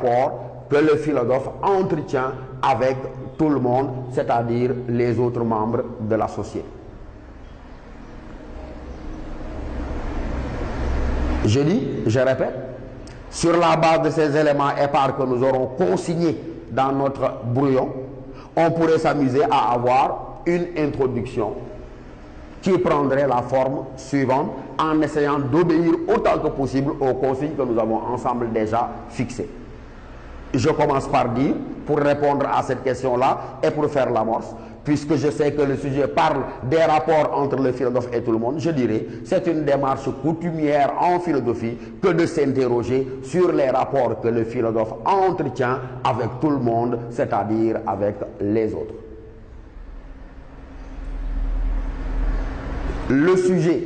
rapports que le philosophe entretient avec tout le monde, c'est-à-dire les autres membres de la société. Je dis, je répète, sur la base de ces éléments épars que nous aurons consignés dans notre brouillon, on pourrait s'amuser à avoir une introduction qui prendrait la forme suivante en essayant d'obéir autant que possible aux consignes que nous avons ensemble déjà fixées. Je commence par dire, pour répondre à cette question-là et pour faire l'amorce, puisque je sais que le sujet parle des rapports entre le philosophe et tout le monde, je dirais, c'est une démarche coutumière en philosophie que de s'interroger sur les rapports que le philosophe entretient avec tout le monde, c'est-à-dire avec les autres. Le sujet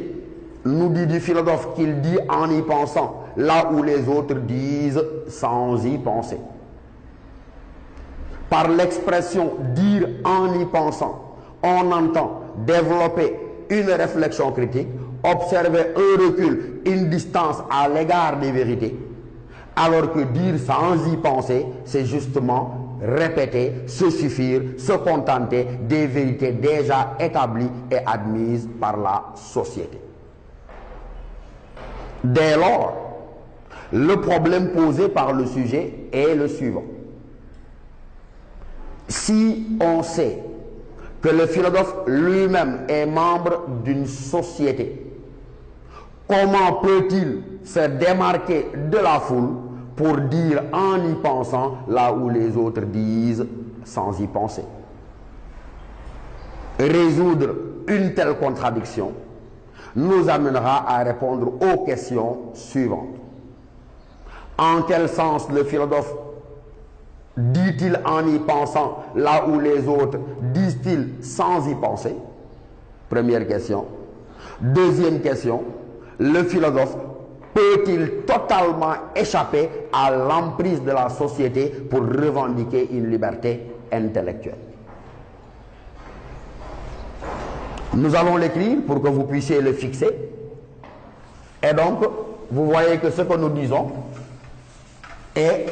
nous dit du philosophe qu'il dit en y pensant, là où les autres disent sans y penser. Par l'expression dire en y pensant, on entend développer une réflexion critique, observer un recul, une distance à l'égard des vérités, alors que dire sans y penser, c'est justement répéter, se suffire, se contenter des vérités déjà établies et admises par la société. Dès lors, le problème posé par le sujet est le suivant. Si on sait que le philosophe lui-même est membre d'une société, comment peut-il se démarquer de la foule pour dire en y pensant là où les autres disent sans y penser? Résoudre une telle contradiction nous amènera à répondre aux questions suivantes. En quel sens le philosophe dit-il en y pensant là où les autres disent-ils sans y penser? Première question. Deuxième question, le philosophe peut-il totalement échapper à l'emprise de la société pour revendiquer une liberté intellectuelle? Nous allons l'écrire pour que vous puissiez le fixer. Et donc, vous voyez que ce que nous disons est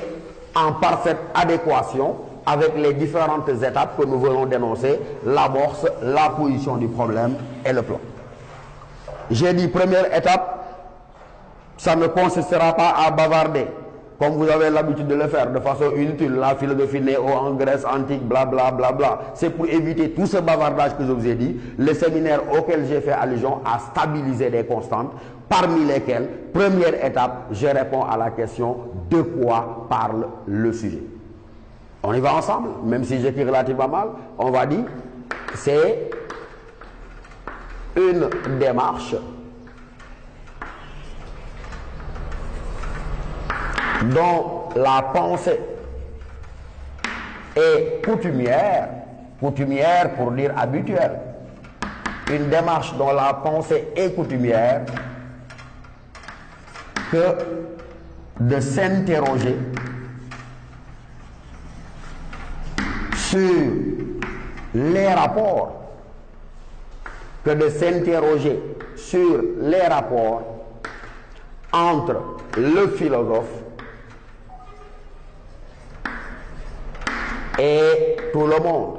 en parfaite adéquation avec les différentes étapes que nous venons d'énoncer, l'amorce, la position du problème et le plan. J'ai dit première étape, ça ne consistera pas à bavarder, comme vous avez l'habitude de le faire, de façon inutile, la philosophie néo en Grèce antique, blablabla. Bla, bla, bla. C'est pour éviter tout ce bavardage que je vous ai dit. Le séminaire auquel j'ai fait allusion a stabilisé des constantes, parmi lesquelles, première étape, je réponds à la question de quoi parle le sujet. On y va ensemble, même si j'écris relativement mal, on va dire c'est une démarche dont la pensée est coutumière pour dire habituelle, une démarche dont la pensée est coutumière que de s'interroger sur les rapports, entre le philosophe et tout le monde.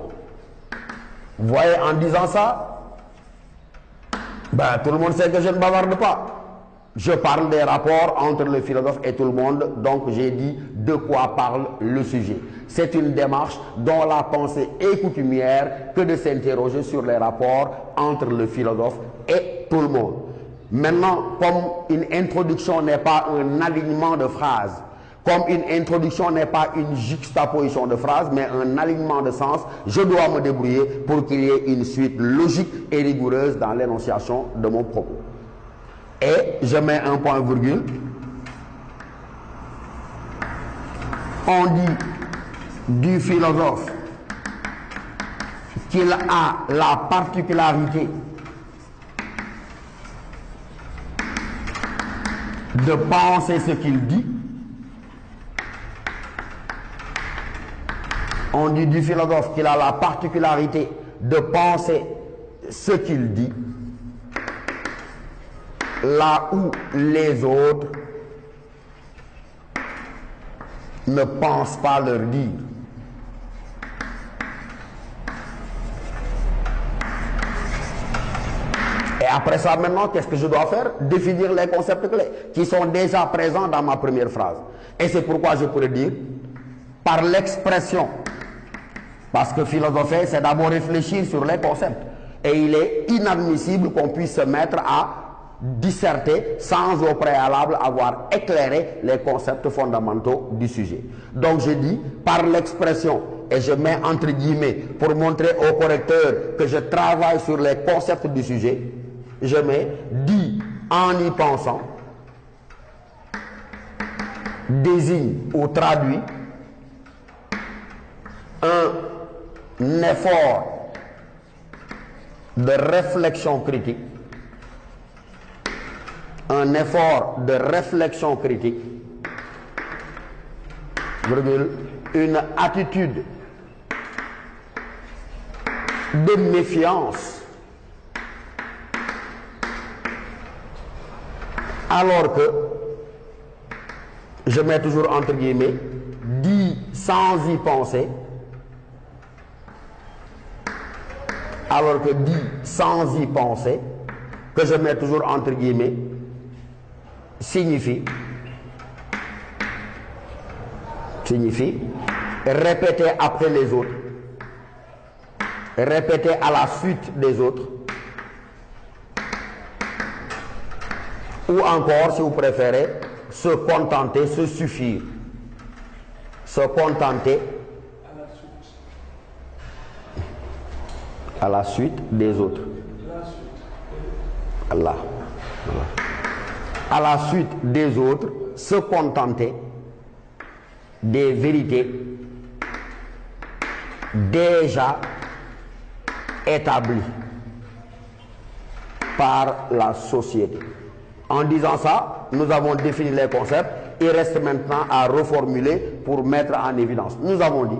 Vous voyez, en disant ça, tout le monde sait que je ne bavarde pas. Je parle des rapports entre le philosophe et tout le monde, donc j'ai dit de quoi parle le sujet. C'est une démarche dont la pensée est coutumière que de s'interroger sur les rapports entre le philosophe et tout le monde. Maintenant, comme une introduction n'est pas un alignement de phrases, comme une introduction n'est pas une juxtaposition de phrases, mais un alignement de sens, je dois me débrouiller pour qu'il y ait une suite logique et rigoureuse dans l'énonciation de mon propos. Et je mets un point virgule. On dit du philosophe qu'il a la particularité de penser ce qu'il dit. On dit du philosophe qu'il a la particularité de penser ce qu'il dit, là où les autres ne pense pas leur dire. Et après ça, maintenant, qu'est-ce que je dois faire? Définir les concepts clés qui sont déjà présents dans ma première phrase. Et c'est pourquoi je pourrais dire par l'expression. Parce que philosopher, c'est d'abord réfléchir sur les concepts. Et il est inadmissible qu'on puisse se mettre à disserter sans au préalable avoir éclairé les concepts fondamentaux du sujet. Donc je dis par l'expression, et je mets entre guillemets pour montrer au correcteur que je travaille sur les concepts du sujet, je mets dit en y pensant, désigne ou traduit un effort de réflexion critique, un effort de réflexion critique, une attitude de méfiance, alors que, je mets toujours entre guillemets, dit sans y penser, alors que dit sans y penser, que je mets toujours entre guillemets, signifie répéter après les autres, répéter à la suite des autres, ou encore, si vous préférez, se contenter, se suffire, se contenter à la suite des autres. Allah. À la suite des autres, se contenter des vérités déjà établies par la société. En disant ça, nous avons défini les concepts. Il reste maintenant à reformuler pour mettre en évidence. Nous avons dit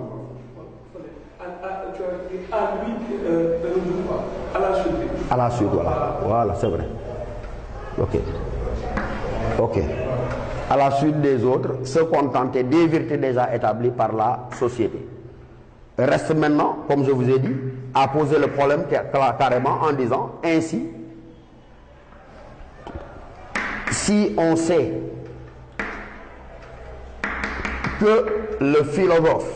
à la suite, voilà. Voilà, c'est vrai. Ok. Ok. À la suite des autres, se contenter des vérités déjà établies par la société. Reste maintenant, comme je vous ai dit, à poser le problème carrément en disant ainsi, si on sait que le philosophe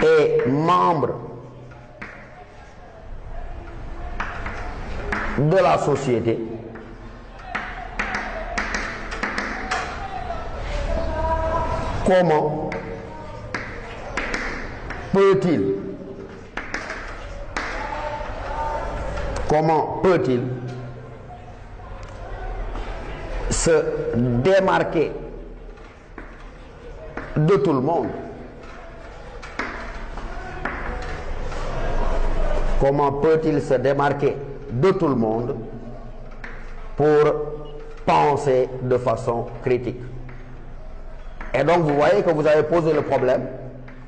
est membre de la société, comment peut-il se démarquer de tout le monde? Comment peut-il se démarquer de tout le monde pour penser de façon critique? Et donc vous voyez que vous avez posé le problème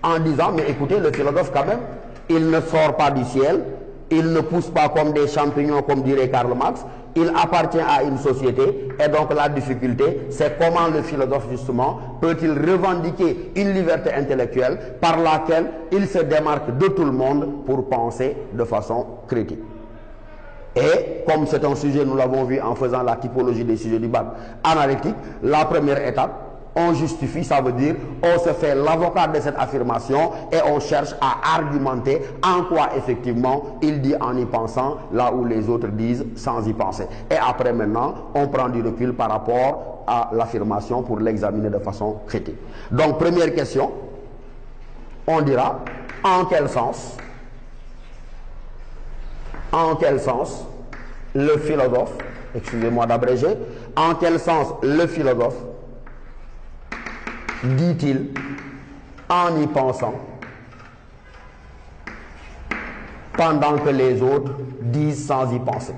en disant, mais écoutez, le philosophe quand même, il ne sort pas du ciel, il ne pousse pas comme des champignons, comme dirait Karl Marx, il appartient à une société, et donc la difficulté, c'est comment le philosophe justement peut-il revendiquer une liberté intellectuelle par laquelle il se démarque de tout le monde pour penser de façon critique. Et comme c'est un sujet, nous l'avons vu en faisant la typologie des sujets du bac analytique, la première étape, on justifie, ça veut dire on se fait l'avocat de cette affirmation et on cherche à argumenter en quoi effectivement il dit en y pensant là où les autres disent sans y penser. Et après maintenant, on prend du recul par rapport à l'affirmation pour l'examiner de façon critique. Donc première question, on dira en quel sens le philosophe, excusez-moi d'abréger, en quel sens le philosophe dit-il en y pensant pendant que les autres disent sans y penser?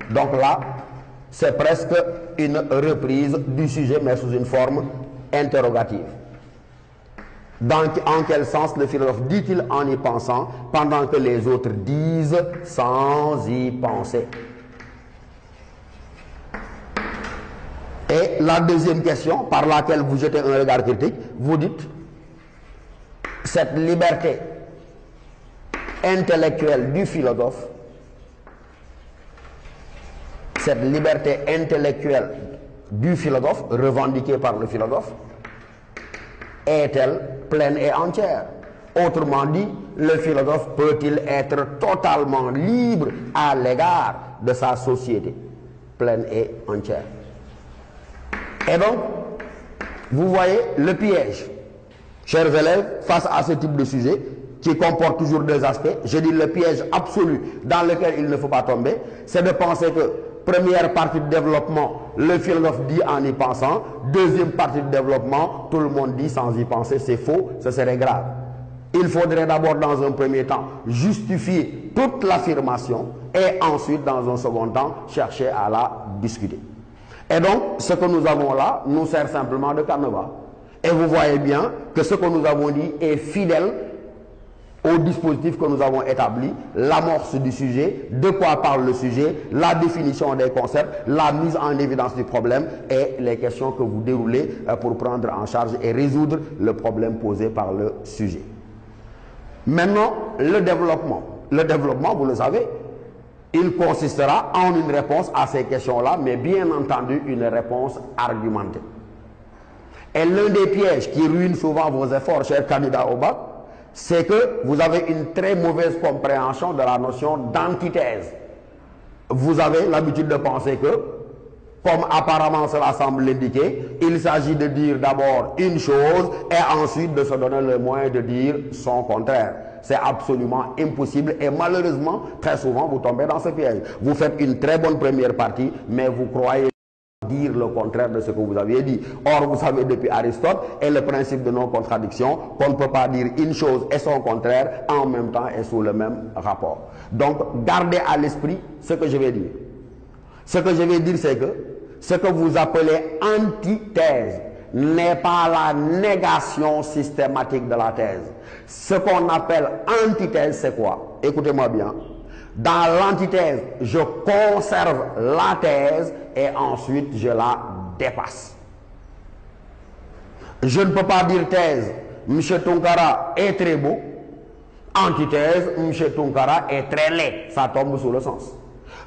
Donc là, c'est presque une reprise du sujet mais sous une forme interrogative. En quel sens le philosophe dit-il en y pensant pendant que les autres disent sans y penser? la deuxième question par laquelle vous jetez un regard critique, vous dites, cette liberté intellectuelle du philosophe, cette liberté intellectuelle du philosophe, revendiquée par le philosophe, est-elle pleine et entière? Autrement dit, le philosophe peut-il être totalement libre à l'égard de sa société, pleine et entière? Et donc, vous voyez le piège, chers élèves, face à ce type de sujet, qui comporte toujours deux aspects. Je dis le piège absolu dans lequel il ne faut pas tomber, c'est de penser que première partie de développement, le philosophe dit en y pensant. Deuxième partie de développement, tout le monde dit sans y penser. C'est faux, ce serait grave. Il faudrait d'abord, dans un premier temps, justifier toute l'affirmation et ensuite, dans un second temps, chercher à la discuter. Et donc, ce que nous avons là nous sert simplement de canevas. Et vous voyez bien que ce que nous avons dit est fidèle au dispositif que nous avons établi, l'amorce du sujet, de quoi parle le sujet, la définition des concepts, la mise en évidence du problème et les questions que vous déroulez pour prendre en charge et résoudre le problème posé par le sujet. Maintenant, le développement. Le développement, vous le savez, il consistera en une réponse à ces questions-là, mais bien entendu une réponse argumentée. Et l'un des pièges qui ruine souvent vos efforts, chers candidats au bac, c'est que vous avez une très mauvaise compréhension de la notion d'antithèse. Vous avez l'habitude de penser que, comme apparemment cela semble l'indiquer, il s'agit de dire d'abord une chose et ensuite de se donner le moyen de dire son contraire. C'est absolument impossible et malheureusement, très souvent, vous tombez dans ce piège. Vous faites une très bonne première partie, mais vous croyez dire le contraire de ce que vous aviez dit. Or, vous savez depuis Aristote et le principe de non-contradiction qu'on ne peut pas dire une chose et son contraire en même temps et sous le même rapport. Donc, gardez à l'esprit ce que je vais dire. Ce que je vais dire, c'est que ce que vous appelez antithèse n'est pas la négation systématique de la thèse. Ce qu'on appelle antithèse, c'est quoi? Écoutez-moi bien. Dans l'antithèse, je conserve la thèse et ensuite je la dépasse. Je ne peux pas dire thèse, M. Tunkara est très beau. Antithèse, M. Tunkara est très laid. Ça tombe sous le sens.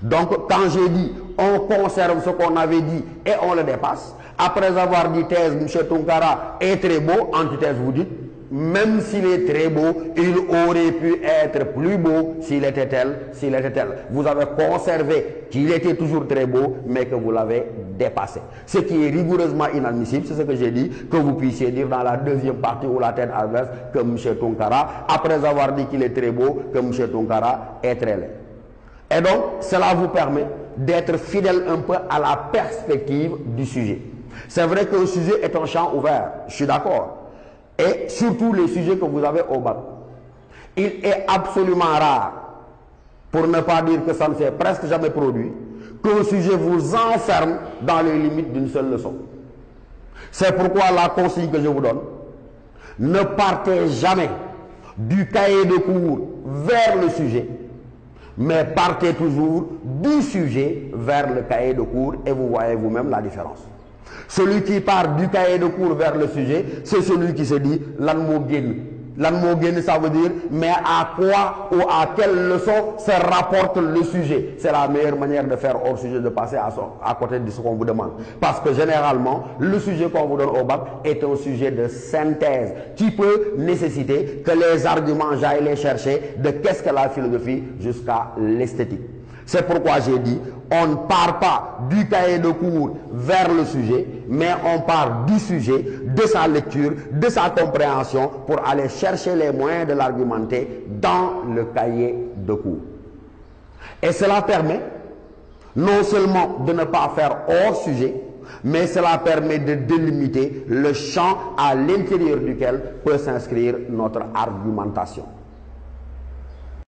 Donc, quand j'ai dit, on conserve ce qu'on avait dit et on le dépasse, après avoir dit thèse, M. Tunkara est très beau, antithèse, vous dites, même s'il est très beau, il aurait pu être plus beau s'il était tel, s'il était tel. Vous avez conservé qu'il était toujours très beau, mais que vous l'avez dépassé. Ce qui est rigoureusement inadmissible, c'est ce que j'ai dit, que vous puissiez dire dans la deuxième partie ou la tête adverse que M. Tunkara, après avoir dit qu'il est très beau, que M. Tunkara est très laid. Et donc, cela vous permet d'être fidèle un peu à la perspective du sujet. C'est vrai qu'un sujet est un champ ouvert, je suis d'accord. Et surtout les sujets que vous avez au bac. Il est absolument rare, pour ne pas dire que ça ne s'est presque jamais produit, qu'un sujet vous enferme dans les limites d'une seule leçon. C'est pourquoi la consigne que je vous donne, ne partez jamais du cahier de cours vers le sujet, mais partez toujours du sujet vers le cahier de cours et vous voyez vous-même la différence. Celui qui part du cahier de cours vers le sujet, c'est celui qui se dit lan mo génn. Lan mo génn, ça veut dire mais à quoi ou à quelle leçon se rapporte le sujet. C'est la meilleure manière de faire hors sujet, de passer à côté de ce qu'on vous demande. Parce que généralement, le sujet qu'on vous donne au bac est un sujet de synthèse qui peut nécessiter que les arguments j'aille les chercher de qu'est-ce que la philosophie jusqu'à l'esthétique. C'est pourquoi j'ai dit, on ne part pas du cahier de cours vers le sujet, mais on part du sujet, de sa lecture, de sa compréhension, pour aller chercher les moyens de l'argumenter dans le cahier de cours. Et cela permet non seulement de ne pas faire hors sujet, mais cela permet de délimiter le champ à l'intérieur duquel peut s'inscrire notre argumentation.